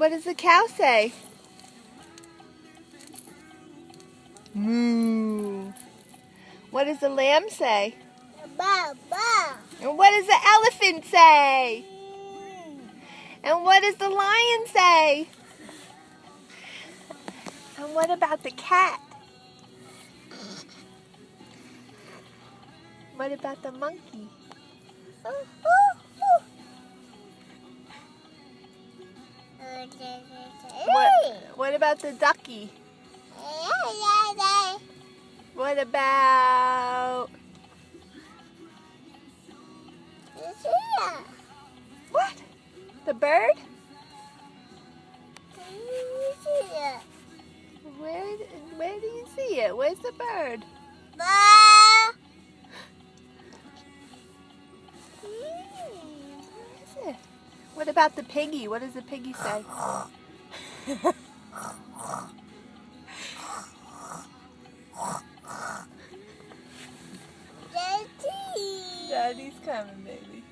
What does the cow say? Moo. What does the lamb say? Ba, ba. And what does the elephant say? And what does the lion say? And what about the cat? What about the monkey? What about the ducky? What about... What? The bird? Where do you see it? Where's the bird? Where is it? What about the piggy? What does the piggy say? Daddy's coming, baby.